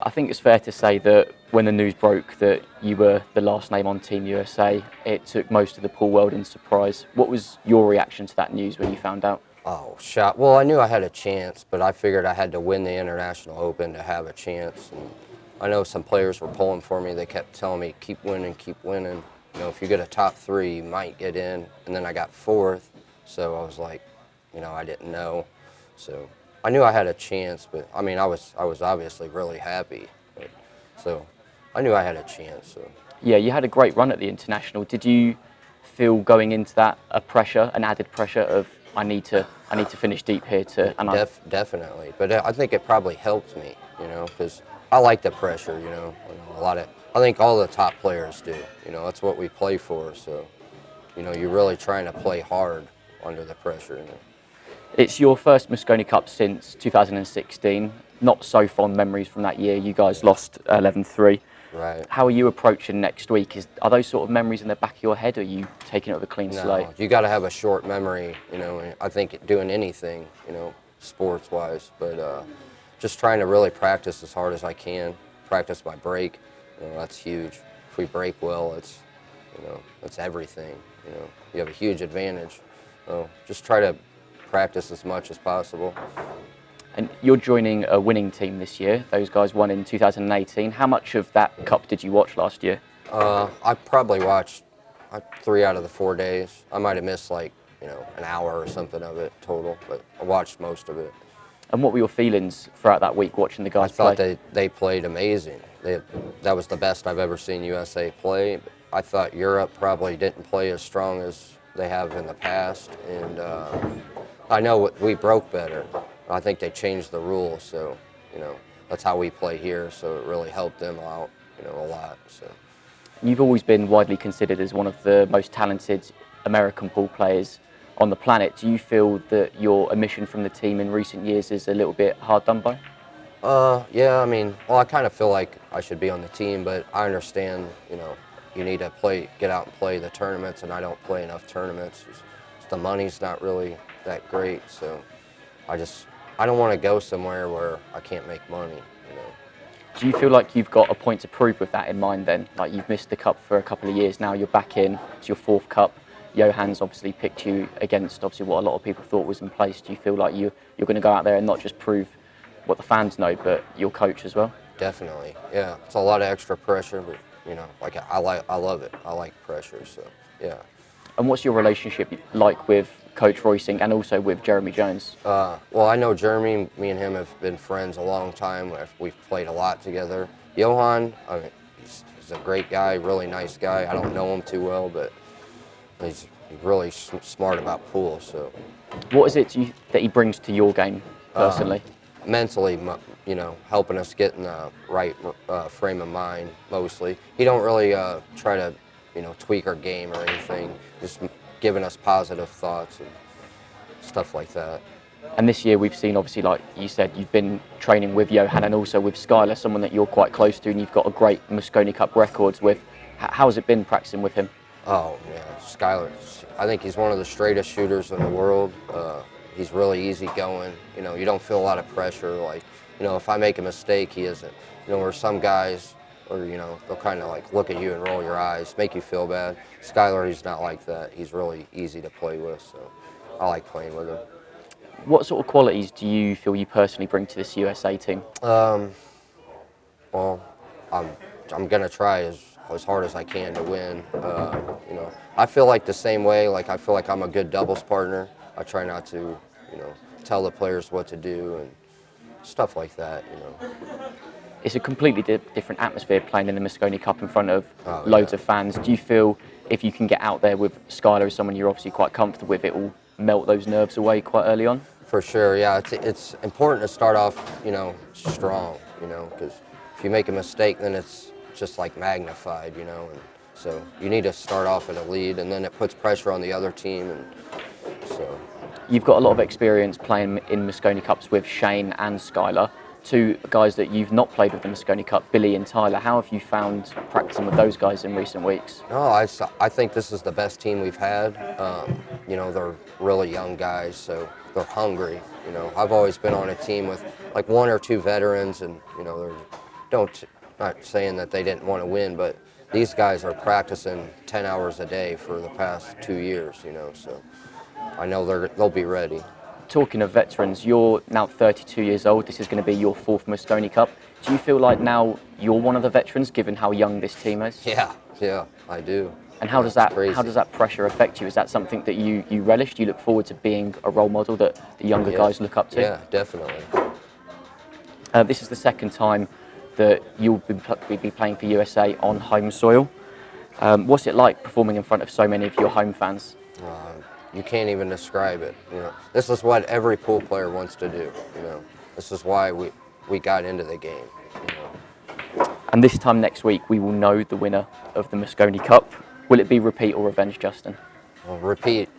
I think it's fair to say that when the news broke that you were the last name on Team USA, it took most of the pool world in surprise. What was your reaction to that news when you found out? Oh, shot. Well, I knew I had a chance, but I figured I had to win the International Open to have a chance. And I know some players were pulling for me. They kept telling me, keep winning, keep winning. You know, if you get a top 3, you might get in. And then I got 4th, so I was like, I didn't know. So I knew I had a chance, but I mean, I was obviously really happy. So I knew I had a chance. So. Yeah, you had a great run at the International. Did you feel going into that an added pressure of I need to finish deep here to? Definitely, but I think it probably helped me, because I like the pressure, I think all the top players do, that's what we play for. So, you're really trying to play hard under the pressure. It's your first Mosconi Cup since 2016. Not so fond memories from that year. You guys lost 11-3. Right. How are you approaching next week? Are those sort of memories in the back of your head, or are you taking it with a clean slate? You got to have a short memory, I think doing anything, sports-wise, but just trying to really practice as hard as I can, practice my break, that's huge. If we break well, it's everything, you have a huge advantage. So just try to practice as much as possible. And you're joining a winning team this year. Those guys won in 2018. How much of that cup did you watch last year? I probably watched 3 out of the 4 days. I might have missed an hour or something of it total, but I watched most of it. And what were your feelings throughout that week watching the guys play? I thought they played amazing. That was the best I've ever seen USA play. I thought Europe probably didn't play as strong as they have in the past, and I know we broke better. I think they changed the rules, so that's how we play here. So it really helped them out, a lot. So you've always been widely considered as one of the most talented American pool players on the planet. Do you feel that your omission from the team in recent years is a little bit hard done by? Yeah. I mean, I kind of feel like I should be on the team, but I understand, you need to get out and play the tournaments, and I don't play enough tournaments. The money's not really that great, so I don't want to go somewhere where I can't make money, Do you feel like you've got a point to prove with that in mind then? Like you've missed the cup for a couple of years now, you're back in, it's your 4th cup. Johan's obviously picked you against obviously what a lot of people thought was in place. Do you feel like you're going to go out there and not just prove what the fans know, but your coach as well? Definitely, yeah. It's a lot of extra pressure, but I love it. I like pressure, so yeah. And what's your relationship like with Coach Roysing and also with Jeremy Jones? Well, I know Jeremy. Me and him have been friends a long time. We've played a lot together. Johan, he's a great guy, really nice guy. I don't know him too well, but he's really smart about pool. So, what is it that he brings to your game personally? Mentally, helping us get in the right frame of mind. Mostly, he don't really try to tweak our game or anything, just giving us positive thoughts and stuff like that. And this year we've seen, obviously, like you said, you've been training with Johan and also with Skylar, someone that you're quite close to and you've got a great Mosconi Cup records with. How's it been practicing with him? Oh, yeah, Skylar, I think he's one of the straightest shooters in the world. He's really easygoing. You don't feel a lot of pressure. If I make a mistake, he isn't. Where some guys, or they'll kind of look at you and roll your eyes, make you feel bad. Skylar, he's not like that. He's really easy to play with, so I like playing with him. What sort of qualities do you feel you personally bring to this USA team? Well, I'm gonna try as hard as I can to win. I feel like the same way. I feel like I'm a good doubles partner. I try not to, tell the players what to do and stuff like that. It's a completely different atmosphere playing in the Mosconi Cup in front of loads of fans. Do you feel if you can get out there with Skylar as someone you're obviously quite comfortable with, it will melt those nerves away quite early on? For sure, yeah. It's important to start off, strong, because if you make a mistake, then it's just magnified, and so you need to start off at a lead, and then it puts pressure on the other team, and so. You've got a lot of experience playing in Mosconi Cups with Shane and Skylar. 2 guys that you've not played with the Mosconi Cup, Billy and Tyler. How have you found practicing with those guys in recent weeks? No, I think this is the best team we've had. They're really young guys, so they're hungry. I've always been on a team with 1 or 2 veterans, and they're not saying that they didn't want to win, but these guys are practicing 10 hours a day for the past 2 years, you know, so I know they'll be ready. Talking of veterans, you're now 32 years old. This is going to be your 4th Mosconi Cup. Do you feel like now you're one of the veterans, given how young this team is? Yeah, I do. And how does that pressure affect you? Is that something that you relish? Do you look forward to being a role model that the younger guys look up to? Yeah, definitely. This is the second time that you'll be playing for USA on home soil. What's it like performing in front of so many of your home fans? You can't even describe it. You know, this is what every pool player wants to do. You know, this is why we got into the game. You know. And this time next week, we will know the winner of the Mosconi Cup. Will it be repeat or revenge, Justin? Well, repeat.